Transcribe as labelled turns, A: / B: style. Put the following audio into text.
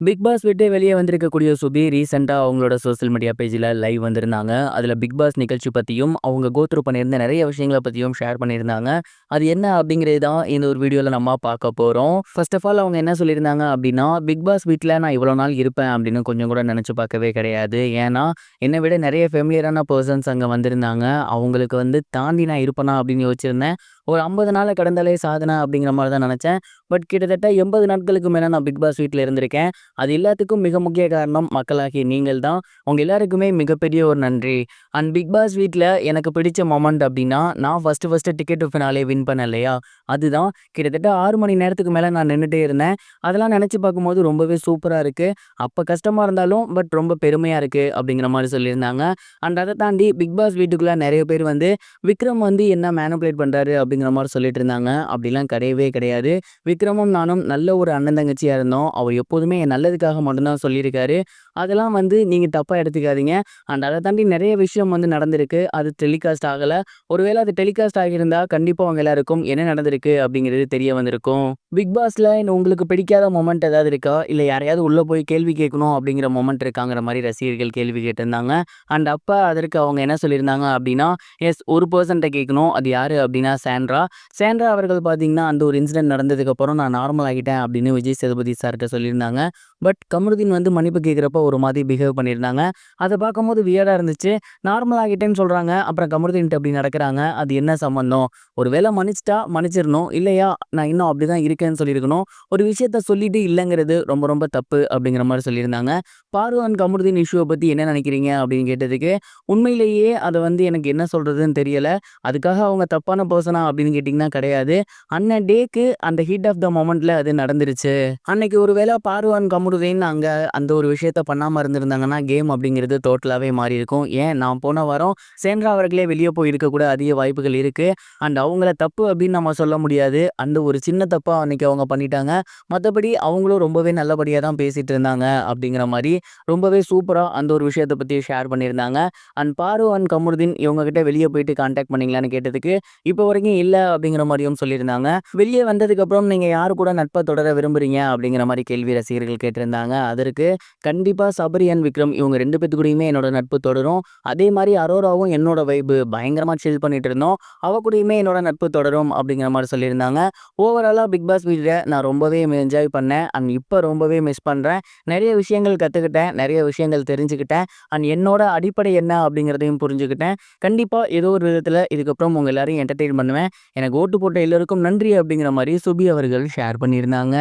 A: Big pass விட்டு வெளியே வந்திருக்கக்கூடிய சுபி ரீசெண்டா அவங்களோட சோஷியல் மீடியா பேஜ்ல லைவ் வந்திருந்தாங்க. அதுல பிக் பாஸ் நிகழ்ச்சி பத்தியும், அவங்க கோ த்ரூ பண்ணியிருந்த நிறைய விஷயங்கள பத்தியும் ஷேர் பண்ணியிருந்தாங்க. அது என்ன அப்படிங்கிறது தான் இந்த ஒரு வீடியோல நம்ம பார்க்க போறோம். ஃபர்ஸ்ட் ஆஃப் ஆல் அவங்க என்ன சொல்லியிருந்தாங்க அப்படின்னா, பிக் பாஸ் வீட்ல நான் இவ்வளோ நாள் இருப்பேன் அப்படின்னு கொஞ்சம் கூட நினைச்சு பார்க்கவே கிடையாது. ஏன்னா, என்னை விட நிறைய ஃபெமிலியரான பெர்சன்ஸ் அங்க வந்திருந்தாங்க. அவங்களுக்கு தாண்டி நான் இருப்பேனா அப்படின்னு யோசிச்சிருந்தேன். ஒரு 50 நாள கடந்தாலே சாதனை அப்படிங்கிற மாரி தான் நினைச்சேன். பட் கிட்டத்தட்ட 80 நாட்களுக்கு மேல நான் பிக் பாஸ் வீட்ல இருந்திருக்கேன். அது எல்லாத்துக்கும் மிக முக்கிய காரணம் மக்களாகிய நீங்கள் தான். உங்க எல்லாருக்குமே மிகப்பெரிய ஒரு நன்றி. அண்ட் பிக் பாஸ் வீட்ல எனக்கு பிடிச்ச மொமெண்ட் அப்டின்னா, நான் first ticket to finale win பண்ணேன் இல்லையா? அதுதான். கிட்டத்தட்ட 6 மணி நேரத்துக்கு மேல நான் நின்னுட்டே இருந்தேன். அதெல்லாம் நெனச்சு பார்க்கும்போது ரொம்பவே சூப்பரா இருக்கு. அப்ப கஷ்டமா இருந்தாலும், பட் ரொம்ப பெருமையா இருக்கு அப்படிங்கிற மாரி சொல்லியிருந்தாங்க. அண்ட் அத தாண்டி பிக் பாஸ் வீட்டுக்குள்ள நெறைய பேர் விக்ரம் என்ன மேனிபுலேட் பண்றாரு அப்படிங்கிற மாரி சொல்லிட்டு இருந்தாங்க. அப்படிலாம் கிடையவே கிடையாது. விக்ரமும் நானும் நல்ல ஒரு அண்ணன் தங்கச்சியா இருந்தோம். அவர் எப்போதுமே என் நல்லதுக்காக மட்டும் தான் சொல்லியிருக்காரு. அதெல்லாம் நீங்க தப்பா எடுத்துக்காதீங்க. அண்ட் அத தாண்டி நெறைய விஷயம் நடந்திருக்கு. அது டெலிகாஸ்ட் ஆகல. ஒருவேள அது டெலிகாஸ்ட் ஆகியிருந்தா கண்டிப்பா உங்க எல்லாருக்கும் என்ன நடந்திருக்கு அப்படிங்கிறது தெரிய வந்திருக்கும். பிக் பாஸ்ல உங்களுக்கு பிடிக்காத மொமெண்ட் ஏதாவது இருக்கா? இல்ல யாரையாவது உள்ள போய் கேள்வி கேட்கணும் அப்படிங்கிற மொமெண்ட் இருக்காங்கிற மாரி ரசிகர்கள் கேள்வி கேட்டிருந்தாங்க. அண்ட் அப்ப அதற்கு அவங்க என்ன சொல்லியிருந்தாங்க அப்படின்னா, எஸ் ஒரு பெர்சன்ட்ட கேட்கணும். அது யாரு அப்படின்னா சாண்ட்ரா. சாண்ட்ரா அவர்கள் பார்த்தீங்கன்னா, அந்த ஒரு இன்சிடென்ட் நடந்ததுக்கப்புறம் நான் நார்மல் ஆகிட்டேன் அப்படின்னு விஜய் சேதுபதி சார்ட்ட சொல்லியிருந்தாங்க. பட் கமருதீன் மன்னிப்பு கேட்கிறப்ப ஒரு மாதிரி பிஹேவ் பண்ணியிருந்தாங்க. அத பார்க்கும்போது வியர்டா இருந்துச்சு. நார்மல் ஆகிட்டேன்னு சொல்றாங்க. அப்புறம் கமருதீன்ட்ட அப்படி நடக்குறாங்க. அது என்ன சம்மந்தம்? ஒரு வேள மன்னிச்சுட்டா மன்னிச்சிரணும். இல்லையா, நான் இன்னும் அப்படிதான் இருக்கேன்னு சொல்லியிருக்கணும். ஒரு விஷயத்த சொல்லிட்டு இல்லங்கிறது ரொம்ப ரொம்ப தப்பு அப்படிங்கிற மாரி சொல்லியிருந்தாங்க. பாரு அண்ட் கமருதீன் இஷ்யூவ பத்தி என்ன நினைக்கிறீங்க அப்படின்னு கேட்டதுக்கு, உண்மையிலேயே அத எனக்கு என்ன சொல்றதுன்னு தெரியல. அதுக்காக அவங்க தப்பான பெர்சனா அப்படின்னு கேட்டீங்கன்னா கிடையாது. அன்ன டேக்கு அந்த ஹீட் ஆஃப் த மொமெண்ட்ல அது நடந்துருச்சு. அன்னைக்கு ஒரு வேள பாரு அண்ட் கமருதீன் அங்க அந்த ஒரு விஷயத்த பண்ணாம இருந்திருந்தாங்கன்னா, கேம் அப்படிங்கிறது டோட்டலாவே மாறியிருக்கும். ஏன் நான் போன வாரம் சேண்ட்ரா அவர்களே வெளிய போய் இருக்கக்கூட அதிக வாய்ப்புகள் இருக்கு. அண்ட் அவங்கள தப்பு அப்படின்னு நம்ம சொல்ல முடியாது. அந்த ஒரு சின்ன தப்பா அன்னைக்கு அவங்க பண்ணிட்டாங்க. மத்தபடி அவங்களும் ரொம்பவே நல்லபடியா தான் பேசிட்டு இருந்தாங்க அப்படிங்கிற மாரி ரொம்பவே சூப்பரா அந்த ஒரு விஷயத்த பத்தி ஷேர் பண்ணியிருந்தாங்க. அண்ட் பாரு அண்ட் கமருதீன் இவங்க கிட்ட வெளிய போயிட்டு கான்டாக்ட் பண்ணீங்களான்னு கேட்டதுக்கு, இப்போ வரைக்கும் இல்ல அப்படிங்கிற மாரியும் சொல்லியிருந்தாங்க. வெளிய வந்ததுக்கப்புறம் நீங்க யாரு கூட நட்ப தொடர விரும்புறீங்க அப்படிங்கிற மாரி கேள்வி ரசிகர்கள் கேட்டிருந்தாங்க. அதற்கு கண்டிப்பா சபரி அண்ட் விக்ரம் இவங்க 2 பேத்து கூடயுமே என்னோட நட்பு தொடரும். அதே மாரி அரோராவும் என்னோட வைபு பயங்கரமா சில் பண்ணிட்டு இருந்தோம். அவ கூடயுமே என்னோட நட்பு தொடரும் அப்படிங்கிற மாரி சொல்லியிருந்தாங்க. ஓவராலா பிக் பாஸ் வீட்ல நான் ரொம்பவே என்ஜாய் பண்ணேன். அண்ட் இப்ப ரொம்பவே மிஸ் பண்றேன். நெறைய விஷயங்கள் கத்துக்கிட்டேன். நெறைய விஷயங்கள் தெரிஞ்சுக்கிட்டேன். அண்ட் என்னோட அடிப்படை என்ன அப்படிங்கிறதையும் புரிஞ்சுக்கிட்டேன். கண்டிப்பா ஏதோ ஒரு விதத்துல இதுக்கப்புறம் உங்க எல்லாரையும் என்டர்டெயின் பண்ணுவேன். எனக்கு ஓட்டு போட்ட எல்லோருக்கும் நன்றி அப்படிங்கிற மாரி சுபி அவர்கள் ஷேர் பண்ணியிருந்தாங்க.